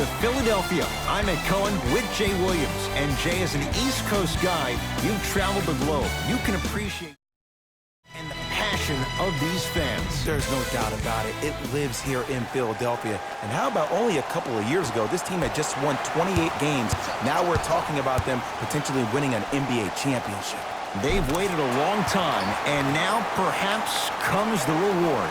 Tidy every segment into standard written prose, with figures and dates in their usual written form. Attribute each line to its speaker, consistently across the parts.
Speaker 1: with Philadelphia. I'm Ed Cohen with Jay Williams. And Jay, as an East Coast guy, you've traveled the globe. You can appreciate and the passion of these fans.
Speaker 2: There's no doubt about it. It lives here in Philadelphia. And how about only a couple of years ago, this team had just won 28 games. Now we're talking about them potentially winning an NBA championship.
Speaker 1: They've waited a long time, and now perhaps comes the reward.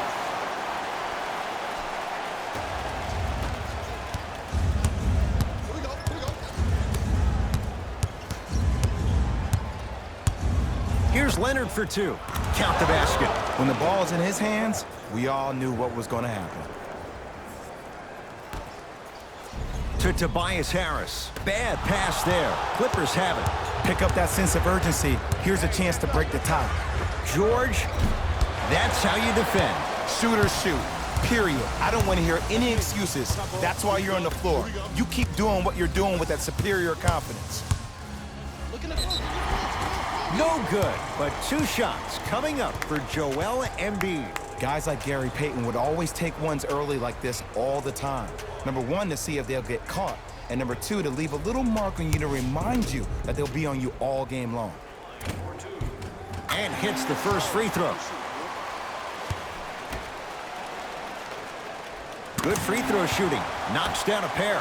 Speaker 1: Here's Leonard for two. Count the basket.
Speaker 2: When the ball's in his hands, we all knew what was going to happen.
Speaker 1: To Tobias Harris. Bad pass there. Clippers have it.
Speaker 2: Pick up that sense of urgency. Here's a chance to break the tie.
Speaker 1: George, that's how you defend.
Speaker 2: Shoot or shoot, period. I don't want to hear any excuses. That's why you're on the floor. You keep doing what you're doing with that superior confidence.
Speaker 1: No good, but two shots coming up for Joel Embiid.
Speaker 2: Guys like Gary Payton would always take ones early like this all the time. Number one, to see if they'll get caught. And number two, to leave a little mark on you to remind you that they'll be on you all game long.
Speaker 1: And hits the first free throw. Good free throw shooting. Knocks down a pair.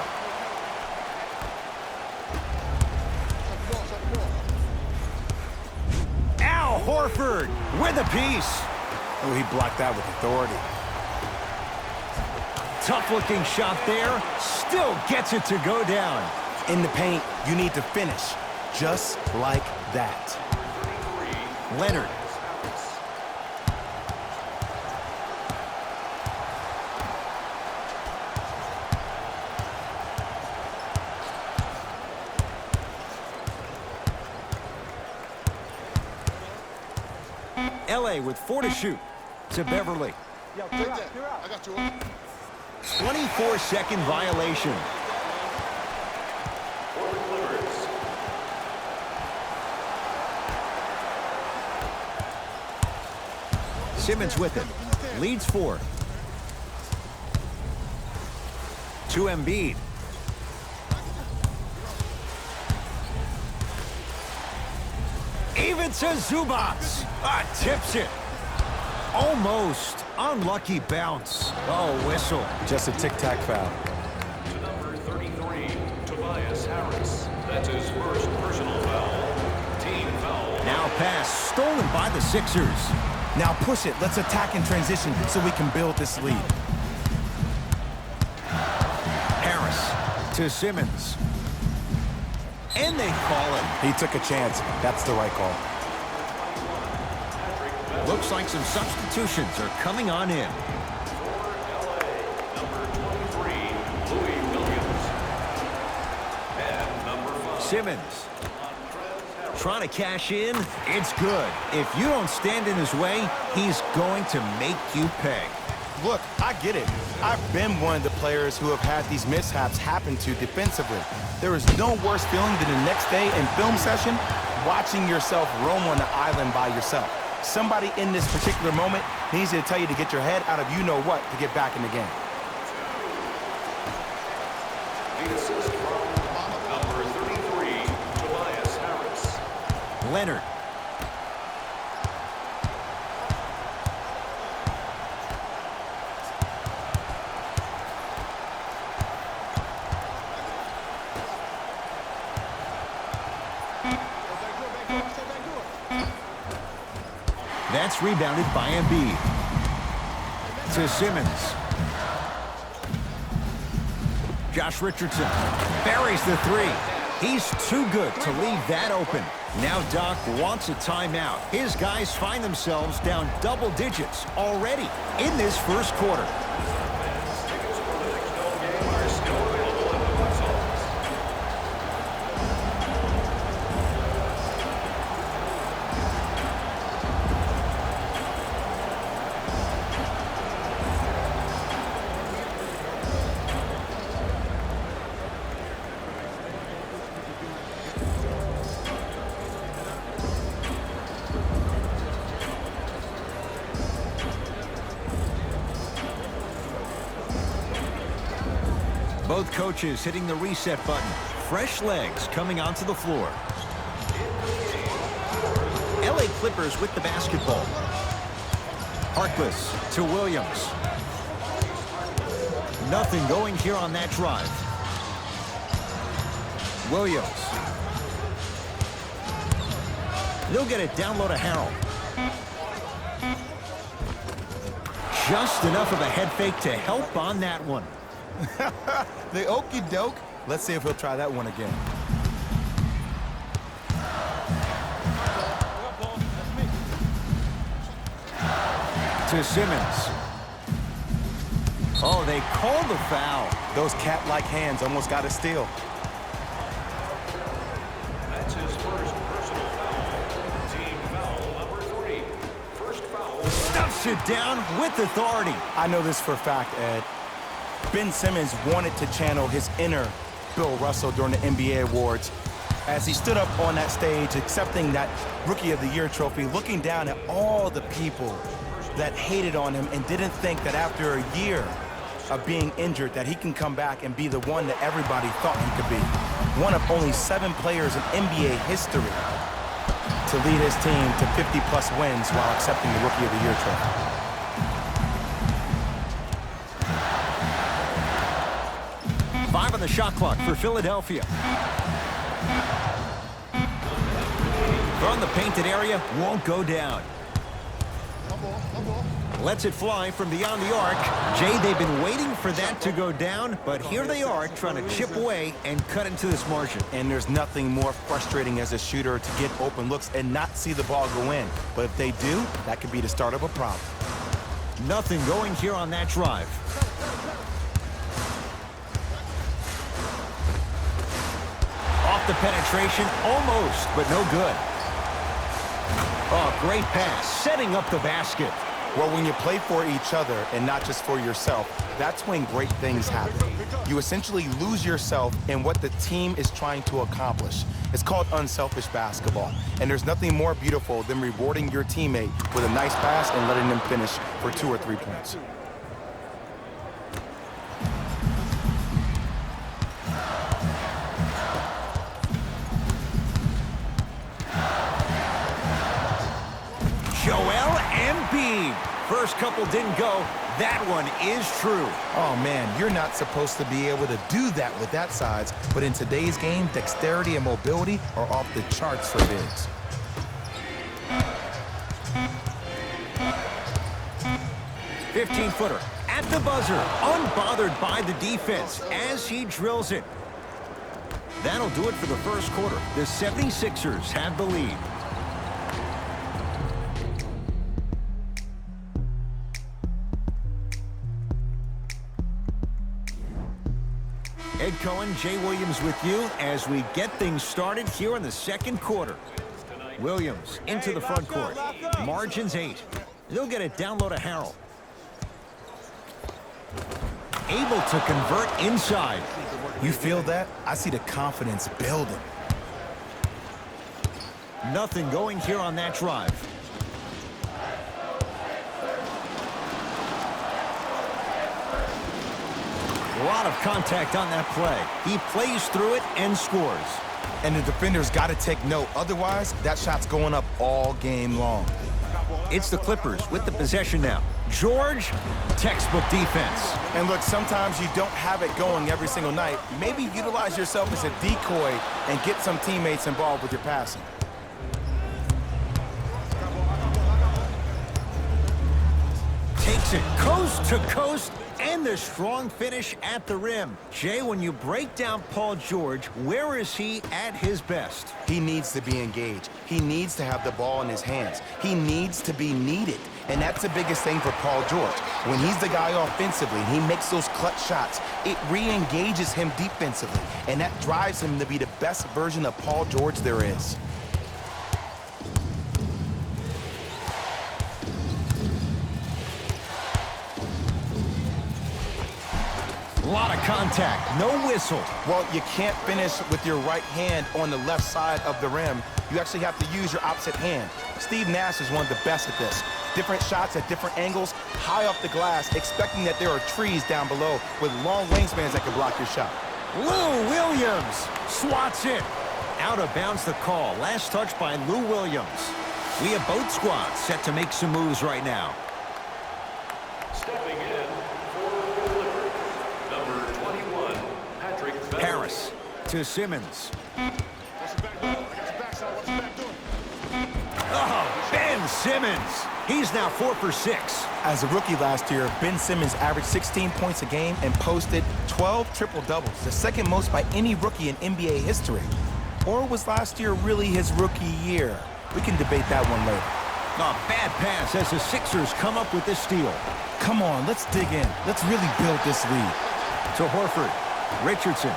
Speaker 1: Al Horford with a piece.
Speaker 2: Oh, he blocked that with authority.
Speaker 1: Tough-looking shot there. Still gets it to go down.
Speaker 2: In the paint, you need to finish. Just like that.
Speaker 1: Leonard. LA with 4 to shoot. To Beverly.
Speaker 3: Yo, clear out. I got you.
Speaker 1: 24-second violation. Simmons with it. Leads 4. To Embiid. Even to Zubats. Tips it. Almost. Unlucky bounce. Oh, whistle.
Speaker 2: Just a tic-tac foul.
Speaker 4: To number 33, Tobias Harris. That's his first personal foul. Team foul.
Speaker 1: Now pass stolen by the Sixers.
Speaker 2: Now push it. Let's attack in transition so we can build this lead.
Speaker 1: Harris to Simmons. And they call it.
Speaker 2: He took a chance. That's the right call.
Speaker 1: Looks like some substitutions are coming on in. Simmons trying to cash in. It's good. If you don't stand in his way, he's going to make you pay.
Speaker 2: Look, I get it. I've been one of the players who have had these mishaps happen to defensively. There is no worse feeling than the next day in film session watching yourself roam on the island by yourself. Somebody in this particular moment needs to tell you to get your head out of you-know-what to get back in the game.
Speaker 4: The assist from number 33, Tobias Harris.
Speaker 1: Leonard. That's rebounded by Embiid. To Simmons. Josh Richardson buries the 3. He's too good to leave that open. Now Doc wants a timeout. His guys find themselves down double digits already in this first quarter. coaches hitting the reset button. Fresh legs coming onto the floor. LA Clippers with the basketball. Harkless to Williams. Nothing going here on that drive. Williams. They'll get it down low to Harrell. Just enough of a head fake to help on that one.
Speaker 2: The okie doke. Let's see if he'll try that one again.
Speaker 1: To Simmons. Oh, they called the foul.
Speaker 2: Those cat-like hands almost got a steal.
Speaker 4: That's his first personal foul. Team foul number 3. First foul.
Speaker 1: Stuffs it down with authority.
Speaker 2: I know this for a fact, Ed. Ben Simmons wanted to channel his inner Bill Russell during the NBA awards as he stood up on that stage accepting that Rookie of the Year trophy, looking down at all the people that hated on him and didn't think that after a year of being injured that he can come back and be the one that everybody thought he could be. One of only 7 players in NBA history to lead his team to 50-plus wins while accepting the Rookie of the Year trophy.
Speaker 1: Five on the shot clock for Philadelphia. From the painted area, won't go down. Lets it fly from beyond the arc. Jay, they've been waiting for that to go down, but here they are trying to chip away and cut into this margin.
Speaker 2: And there's nothing more frustrating as a shooter to get open looks and not see the ball go in. But if they do, that could be the start of a problem.
Speaker 1: Nothing going here on that drive. Off the penetration, almost, but no good. Oh, great pass, setting up the basket.
Speaker 2: Well, when you play for each other and not just for yourself, that's when great things happen. You essentially lose yourself in what the team is trying to accomplish. It's called unselfish basketball. And there's nothing more beautiful than rewarding your teammate with a nice pass and letting them finish for 2 or 3 points.
Speaker 1: Joel Embiid. First couple didn't go. That one is true.
Speaker 2: Oh, man, you're not supposed to be able to do that with that size, but in today's game, dexterity and mobility are off the charts for bigs.
Speaker 1: $15-footer at the buzzer, unbothered by the defense as he drills it. That'll do it for the first quarter. The 76ers have the lead. Ed Cohen, Jay Williams with you as we get things started here in the second quarter. Williams into the front court. Margins 8. They'll get it down low to Harrell. Able to convert inside.
Speaker 2: You feel that? I see the confidence building.
Speaker 1: Nothing going here on that drive. A lot of contact on that play. He plays through it and scores.
Speaker 2: And the defender's got to take note. Otherwise, that shot's going up all game long.
Speaker 1: It's the Clippers with the possession now. George, textbook defense.
Speaker 2: And look, sometimes you don't have it going every single night. Maybe utilize yourself as a decoy and get some teammates involved with your passing.
Speaker 1: Takes it coast to coast, and the strong finish at the rim. Jay, when you break down Paul George, where is he at his best?
Speaker 2: He needs to be engaged. He needs to have the ball in his hands. He needs to be needed. And that's the biggest thing for Paul George. When he's the guy offensively and he makes those clutch shots, it re-engages him defensively. And that drives him to be the best version of Paul George there is.
Speaker 1: A lot of contact, no whistle.
Speaker 2: Well, you can't finish with your right hand on the left side of the rim. You actually have to use your opposite hand. Steve Nash is one of the best at this. different shots at different angles, high off the glass, expecting that there are trees down below with long wingspans that can block your shot.
Speaker 1: Lou Williams swats it. Out of bounds the call. Last touch by Lou Williams. We have both squads set to make some moves right now.
Speaker 4: Stepping in for delivery, number 21, Patrick Beverley.
Speaker 1: Harris to Simmons.
Speaker 3: What's the back door? I got your backside. What's the back door?
Speaker 1: Oh, Ben Simmons. He's now 4 for 6.
Speaker 2: As a rookie last year, Ben Simmons averaged 16 points a game and posted 12 triple-doubles, the second most by any rookie in NBA history. Or was last year really his rookie year? We can debate that one later.
Speaker 1: A bad pass as the Sixers come up with this steal.
Speaker 2: Come on, let's dig in. Let's really build this lead.
Speaker 1: To Horford. Richardson.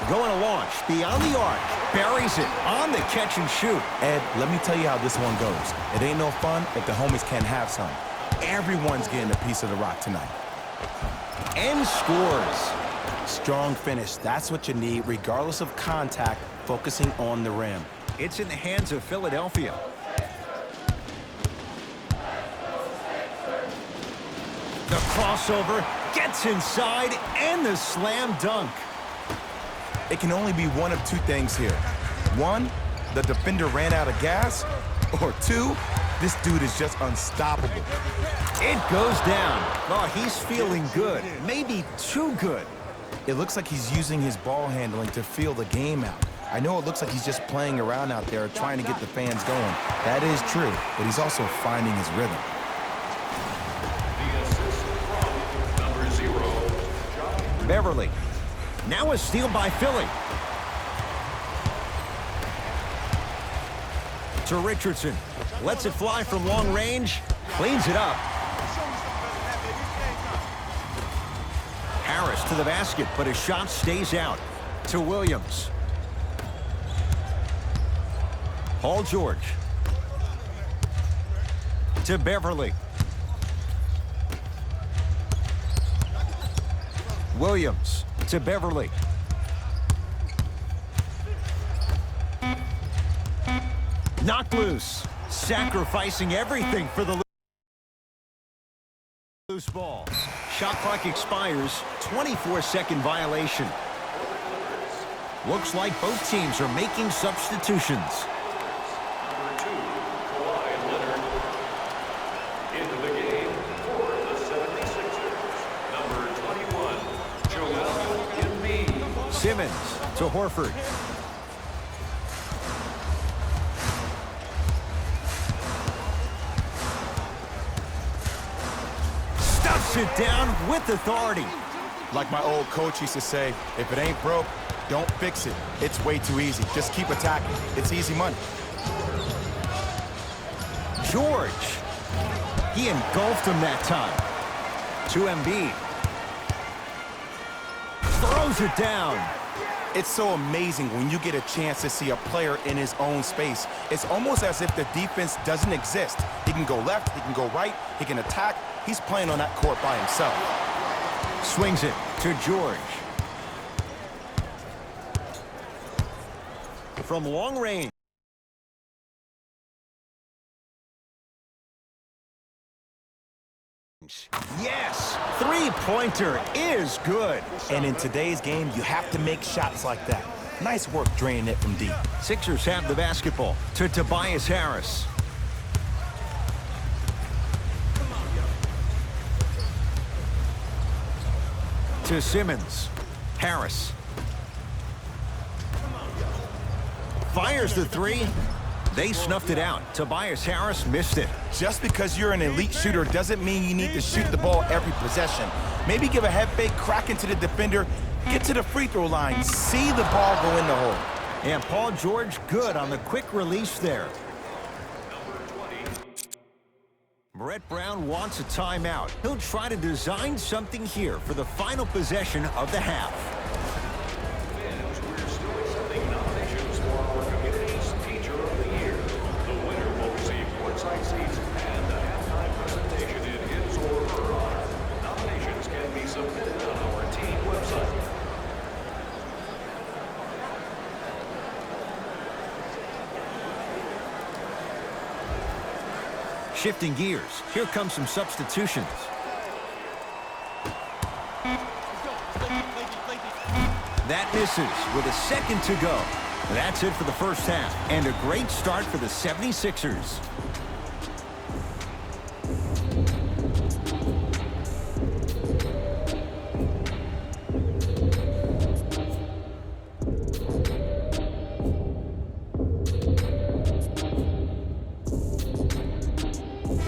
Speaker 1: Going to launch. Beyond the arc. Buries it on the catch and shoot.
Speaker 2: Ed, let me tell you how this one goes. It ain't no fun if the homies can't have some. Everyone's getting a piece of the rock tonight.
Speaker 1: And scores.
Speaker 2: Strong finish. That's what you need, regardless of contact, focusing on the rim.
Speaker 1: It's in the hands of Philadelphia. The crossover gets inside and the slam dunk.
Speaker 2: It can only be one of two things here. One, the defender ran out of gas. Or two, this dude is just unstoppable.
Speaker 1: It goes down. Oh, he's feeling good. Maybe too good.
Speaker 2: It looks like he's using his ball handling to feel the game out. I know it looks like he's just playing around out there trying to get the fans going. That is true, but he's also finding his rhythm.
Speaker 4: The assist from number 0,
Speaker 1: Beverly. Now a steal by Philly. To Richardson. Lets it fly from long range. Cleans it up. Harris to the basket, but his shot stays out. To Williams. Paul George. To Beverly. Williams to Beverly. Knocked loose. Sacrificing everything for the loose ball. Shot clock expires. 24-second violation. Looks like both teams are making substitutions.
Speaker 4: number 2, Kawhi Leonard. Into the game for the 76ers, number 21, Joel Embiid.
Speaker 1: Simmons to Horford. Stuffs it down with authority.
Speaker 2: Like my old coach used to say, if it ain't broke, don't fix it. It's way too easy. Just keep attacking. It's easy money.
Speaker 1: George. He engulfed him that time. To Embiid. Throws it down.
Speaker 2: It's so amazing when you get a chance to see a player in his own space. It's almost as if the defense doesn't exist. He can go left, he can go right, he can attack. He's playing on that court by himself.
Speaker 1: Swings it to George. From long range. Yes, three-pointer is good.
Speaker 2: And in today's game, you have to make shots like that. Nice work draining it from deep.
Speaker 1: Sixers have the basketball to Tobias Harris. To Simmons. Harris. Fires the three. They snuffed it out. Tobias Harris missed it.
Speaker 2: Just because you're an elite shooter doesn't mean you need to shoot the ball every possession. Maybe give a head fake, crack into the defender, get to the free throw line, see the ball go in the hole.
Speaker 1: And Paul George good on the quick release there. Brett Brown wants a timeout. He'll try to design something here for the final possession of the half.
Speaker 4: Fans, we're still accepting nominations for our community's Teacher of the Year. The winner will receive courtside seats and a halftime presentation in his or her honor. Nominations can be submitted on our team website.
Speaker 1: Shifting gears. Here come some substitutions. That misses with a second to go. That's it for the first half, and a great start for the 76ers.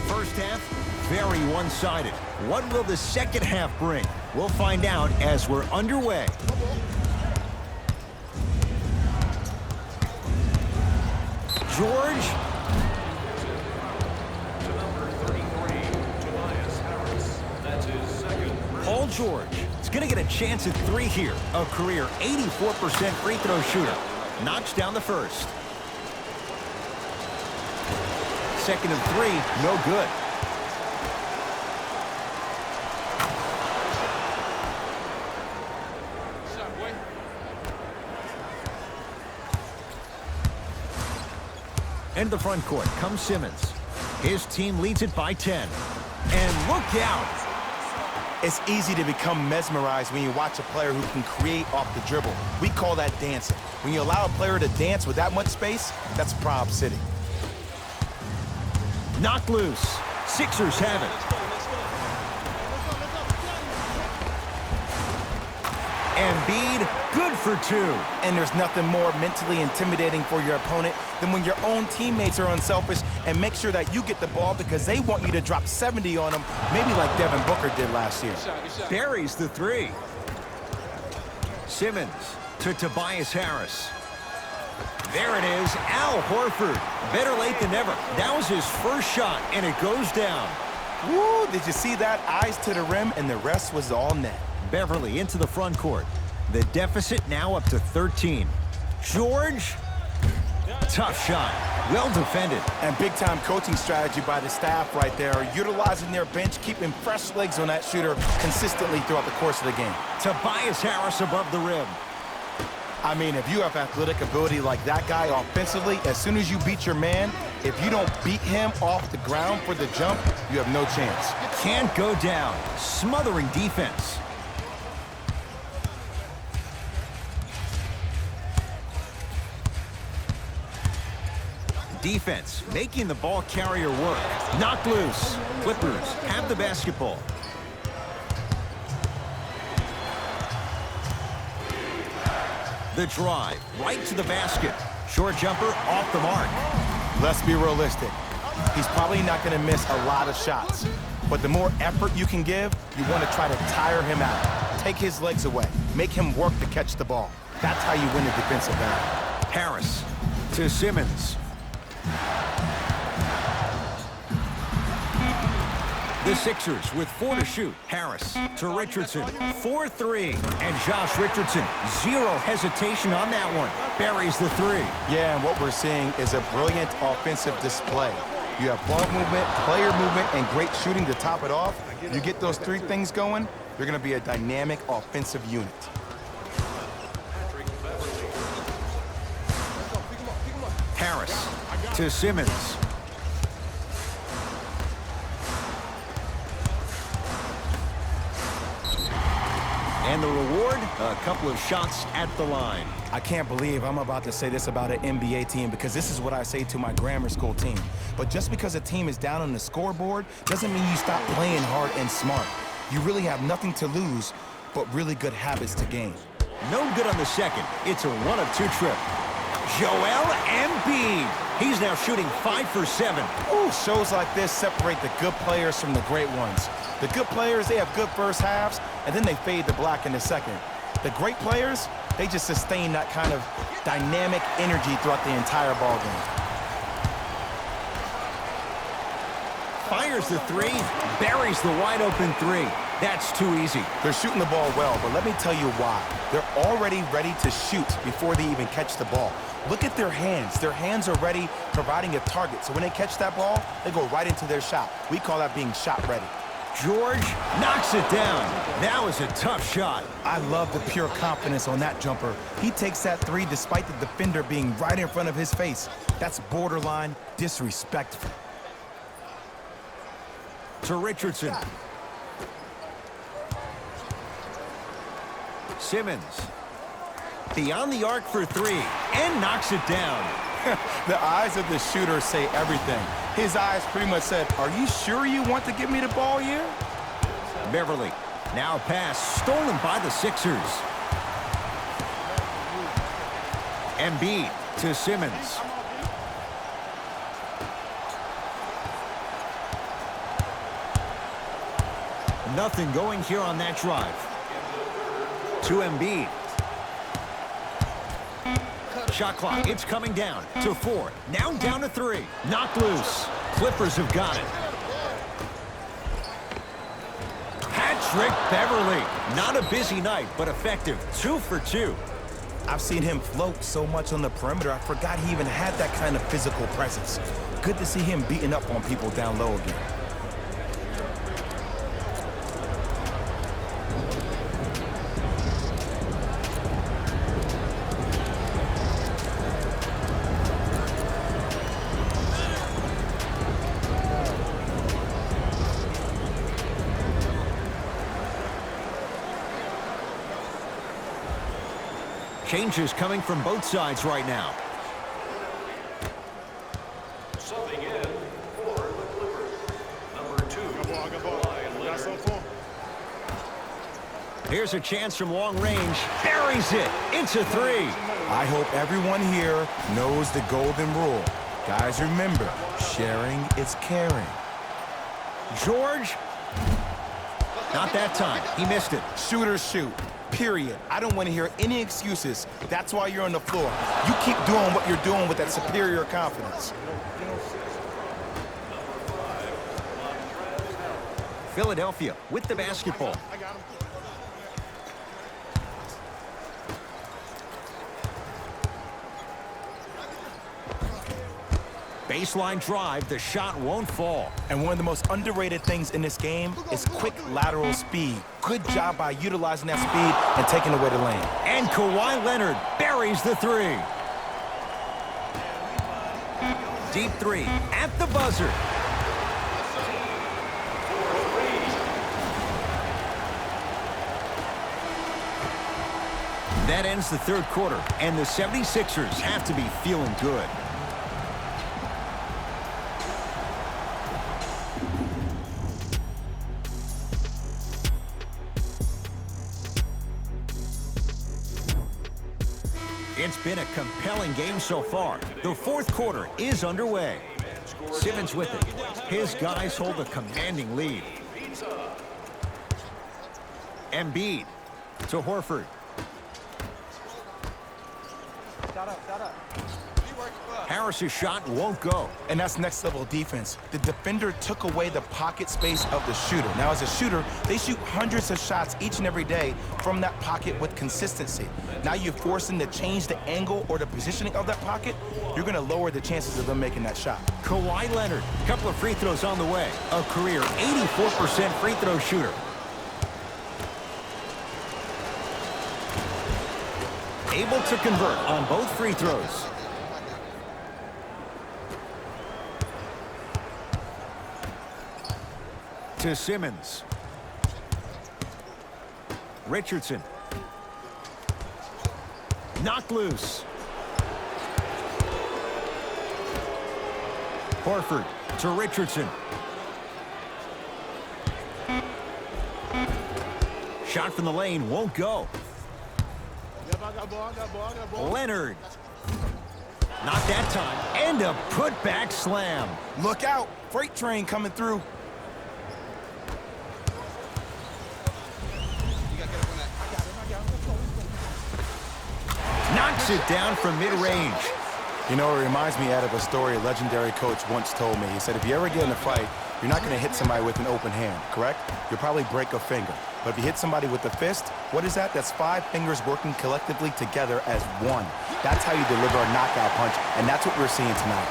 Speaker 1: First half, very one-sided. What will the second half bring? We'll find out as we're underway. George.
Speaker 4: To number 33, Tobias Harris. That's his second.
Speaker 1: Paul George is going to get a chance at three here. A career 84% free throw shooter. Knocks down the first. Second and three, no good. Into the front court comes Simmons. His team leads it by 10. And look out.
Speaker 2: It's easy to become mesmerized when you watch a player who can create off the dribble. We call that dancing. When you allow a player to dance with that much space, that's Prob City.
Speaker 1: Knocked loose. Sixers have it. Embiid, good for two.
Speaker 2: And there's nothing more mentally intimidating for your opponent than when your own teammates are unselfish and make sure that you get the ball because they want you to drop 70 on them, maybe like Devin Booker did last year.
Speaker 1: Buries the three. Simmons to Tobias Harris. There it is, Al Horford. Better late than never. That was his first shot, and it goes down.
Speaker 2: Woo, did you see that? Eyes to the rim, and the rest was all net.
Speaker 1: Beverly into the front court. The deficit now up to 13. George. Tough shot. Well defended.
Speaker 2: And big-time coaching strategy by the staff right there, utilizing their bench, keeping fresh legs on that shooter consistently throughout the course of the game.
Speaker 1: Tobias Harris above the rim.
Speaker 2: I mean, if you have athletic ability like that guy offensively, as soon as you beat your man, if you don't beat him off the ground for the jump, you have no chance.
Speaker 1: Can't go down. Smothering defense. Defense making the ball carrier work. Knocked loose. Clippers have the basketball. The drive right to the basket. Short jumper off the mark.
Speaker 2: Let's be realistic. He's probably not going to miss a lot of shots. But the more effort you can give, you want to try to tire him out. Take his legs away. Make him work to catch the ball. That's how you win a defensive battle.
Speaker 1: Harris to Simmons. The Sixers with 4 to shoot. Harris to Richardson. 4-3. And Josh Richardson, zero hesitation on that one. Buries the three.
Speaker 2: Yeah, and what we're seeing is a brilliant offensive display. You have ball movement, player movement, and great shooting to top it off. You get those three things going, you're going to be a dynamic offensive unit.
Speaker 1: Harris to Simmons. And the reward, a couple of shots at the line.
Speaker 2: I can't believe I'm about to say this about an NBA team because this is what I say to my grammar school team. But just because a team is down on the scoreboard doesn't mean you stop playing hard and smart. You really have nothing to lose, but really good habits to gain.
Speaker 1: No good on the second. It's a 1-of-2 trip. Joel Embiid. He's now shooting 5 for 7.
Speaker 2: Ooh, shows like this separate the good players from the great ones. The good players, they have good first halves, and then they fade to black in the second. The great players, they just sustain that kind of dynamic energy throughout the entire ball game.
Speaker 1: Fires the three, buries the wide-open three. That's too easy.
Speaker 2: They're shooting the ball well, but let me tell you why. They're already ready to shoot before they even catch the ball. Look at their hands. Their hands are ready, providing a target. So when they catch that ball, they go right into their shot. We call that being shot ready.
Speaker 1: George knocks it down. That was a tough shot.
Speaker 2: I love the pure confidence on that jumper. He takes that three despite the defender being right in front of his face. That's borderline disrespectful.
Speaker 1: to Richardson. Simmons. Beyond the arc for three, and knocks it down.
Speaker 2: The eyes of the shooter say everything. His eyes pretty much said, "Are you sure you want to give me the ball here?"
Speaker 1: Beverly. Now a pass stolen by the Sixers. Embiid to Simmons. Nothing going here on that drive. To Embiid. Shot clock, it's coming down to 4. Now down to 3. Knocked loose. Clippers have got it. Hat-trick Beverly. Not a busy night, but effective. 2 for 2.
Speaker 2: I've seen him float so much on the perimeter, I forgot he even had that kind of physical presence. Good to see him beating up on people down low again.
Speaker 1: Changes coming from both sides right now.
Speaker 4: Subbing in for the Clippers. Number 2,
Speaker 3: Good ball. Got something for him?
Speaker 1: Here's a chance from long range. Buries it. It's a 3.
Speaker 2: I hope everyone here knows the golden rule. Guys, remember, sharing is caring.
Speaker 1: George. Not that time. He missed it.
Speaker 2: Shooters shoot. Period. I don't want to hear any excuses. That's why you're on the floor. You keep doing what you're doing with that superior confidence.
Speaker 1: Philadelphia with the basketball.
Speaker 3: I got him.
Speaker 1: Baseline drive. The shot won't fall.
Speaker 2: And one of the most underrated things in this game is quick lateral speed. Good job by utilizing that speed and taking away the lane.
Speaker 1: And Kawhi Leonard buries the 3. Deep 3 at the buzzer. That ends the third quarter, and the 76ers have to be feeling good. It's been a compelling game so far. The fourth quarter is underway. Simmons with it. His guys hold a commanding lead. Embiid to Horford. Harris's shot won't go.
Speaker 2: And that's next level defense. The defender took away the pocket space of the shooter. Now as a shooter, they shoot hundreds of shots each and every day from that pocket with consistency. Now you force them to change the angle or the positioning of that pocket, you're gonna lower the chances of them making that shot.
Speaker 1: Kawhi Leonard, couple of free throws on the way. A career 84% free throw shooter. Able to convert on both free throws. To Simmons. Richardson. Knocked loose. Horford to Richardson. Shot from the lane won't go.
Speaker 3: I got ball.
Speaker 1: Leonard. Not that time. And a putback slam.
Speaker 2: Look out, freight train coming through.
Speaker 1: Knocks it down from mid-range.
Speaker 2: You know, it reminds me of a story a legendary coach once told me. He said, if you ever get in a fight, you're not going to hit somebody with an open hand, correct? You'll probably break a finger. But if you hit somebody with a fist, what is that? That's 5 fingers working collectively together as one. That's how you deliver a knockout punch, and that's what we're seeing tonight.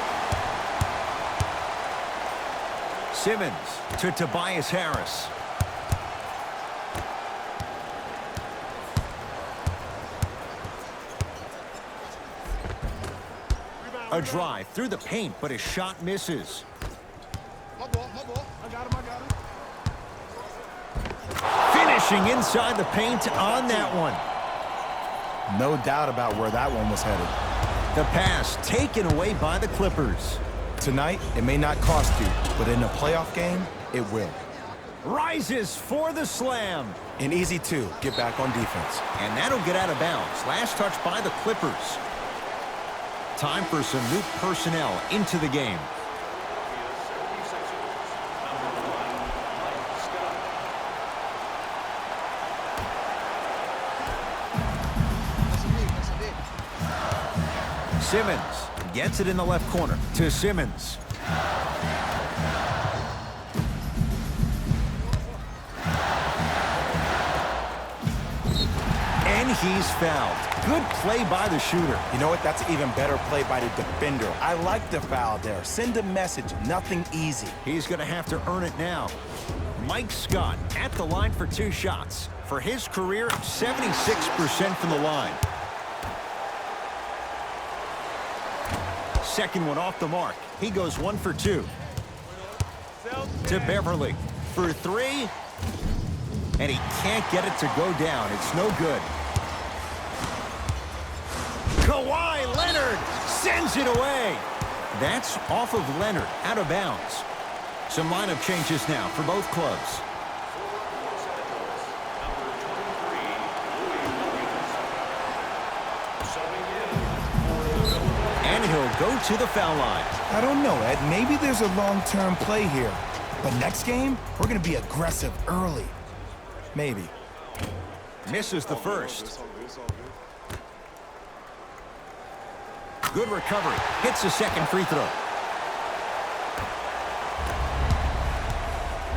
Speaker 1: Simmons to Tobias Harris. A drive through the paint, but his shot misses.
Speaker 3: My ball. I got him.
Speaker 1: Finishing inside the paint on that one.
Speaker 2: No doubt about where that one was headed.
Speaker 1: The pass taken away by the Clippers.
Speaker 2: Tonight, it may not cost you, but in a playoff game, it will.
Speaker 1: Rises for the slam.
Speaker 2: And easy, too. Get back on defense.
Speaker 1: And that'll get out of bounds. Last touch by the Clippers. Time for some new personnel into the game. Simmons gets it in the left corner to Simmons. And he's fouled. Good play by the shooter.
Speaker 2: You know what? That's an even better play by the defender. I like the foul there. Send a message. Nothing easy.
Speaker 1: He's going to have to earn it now. Mike Scott at the line for 2 shots. For his career, 76% from the line. Second one off the mark. He goes 1 for 2. To Beverly for 3. And he can't get it to go down. It's no good. Kawhi Leonard sends it away. That's off of Leonard, out of bounds. Some lineup changes now for both clubs. And he'll go to the foul line.
Speaker 2: I don't know, Ed. Maybe there's a long-term play here. But next game, we're going to be aggressive early. Maybe.
Speaker 1: Misses the first. Good recovery. Hits the second free throw.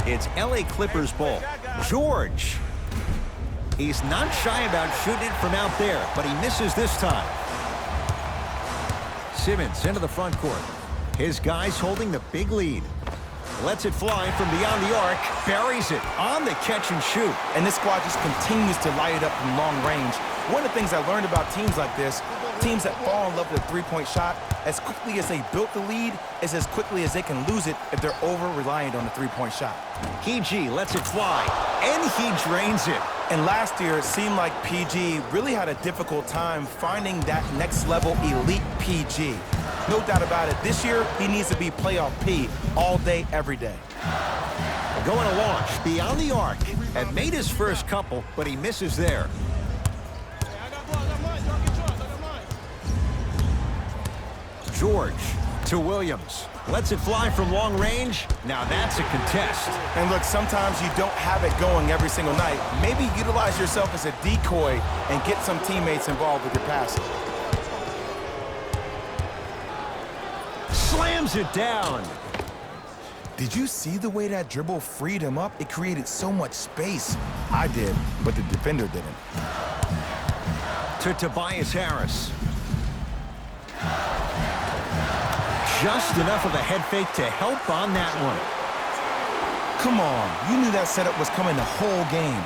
Speaker 1: It's LA Clippers ball. George. He's not shy about shooting it from out there, but he misses this time. Simmons into the front court. His guys holding the big lead. Lets it fly from beyond the arc. Buries it on the catch and shoot.
Speaker 2: And this squad just continues to light it up from long range. One of the things I learned about teams like this, teams that fall in love with a three-point shot, as quickly as they built the lead, is as quickly as they can lose it if they're over-reliant on the three-point shot.
Speaker 1: PG lets it fly, and he drains it.
Speaker 2: And last year, it seemed like PG really had a difficult time finding that next-level elite PG. No doubt about it, this year, he needs to be playoff P all day, every day.
Speaker 1: Going to launch beyond the arc. Had made his first couple, but he misses there. George to Williams. Lets it fly from long range. Now that's a contest.
Speaker 2: And look, sometimes you don't have it going every single night. Maybe utilize yourself as a decoy and get some teammates involved with your passing.
Speaker 1: Slams it down.
Speaker 2: Did you see the way that dribble freed him up? It created so much space. I did, but the defender didn't.
Speaker 1: To Tobias Harris. Just enough of a head fake to help on that one.
Speaker 2: Come on, you knew that setup was coming the whole game.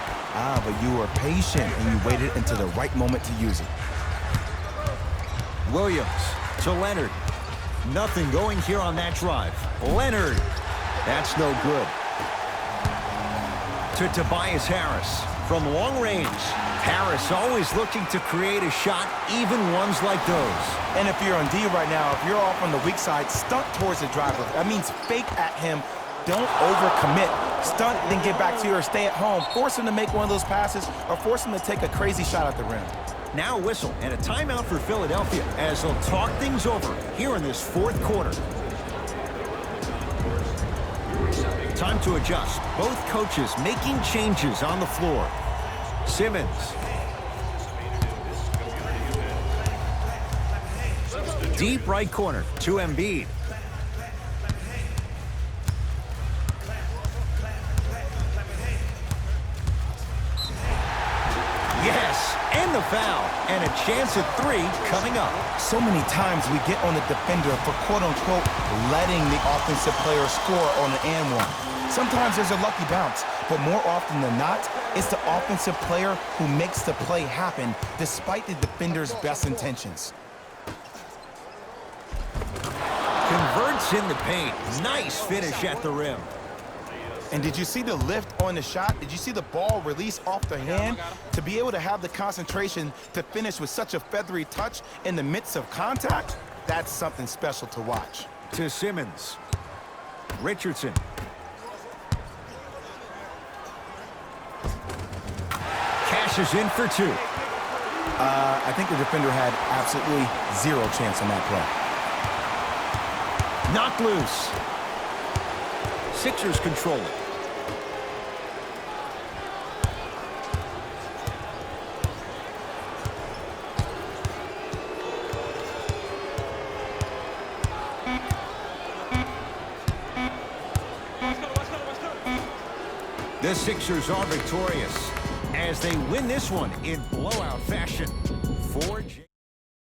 Speaker 2: But you were patient and you waited until the right moment to use it.
Speaker 1: Williams to Leonard. Nothing going here on that drive. Leonard. That's no good. To Tobias Harris. From long range. Harris always looking to create a shot, even ones like those.
Speaker 2: And if you're on D right now, if you're off on the weak side, stunt towards the driver. That means fake at him. Don't overcommit. Stunt, then get back to you or stay at home. Force him to make one of those passes or force him to take a crazy shot at the rim.
Speaker 1: Now a whistle and a timeout for Philadelphia as they'll talk things over here in this fourth quarter. Time to adjust. Both coaches making changes on the floor. Simmons. Deep right corner to Embiid. Yes, and the foul. And a chance at 3 coming up.
Speaker 2: So many times we get on the defender for quote-unquote letting the offensive player score on an and one. Sometimes there's a lucky bounce, but more often than not, it's the offensive player who makes the play happen despite the defender's best intentions.
Speaker 1: Converts in the paint. Nice finish at the rim.
Speaker 2: And did you see the lift on the shot? Did you see the ball release off the hand? To be able to have the concentration to finish with such a feathery touch in the midst of contact, that's something special to watch.
Speaker 1: To Simmons. Richardson. Cashes in for two.
Speaker 2: I think the defender had absolutely zero chance on that play.
Speaker 1: Knocked loose. Sixers control it. The Sixers are victorious as they win this one in blowout fashion.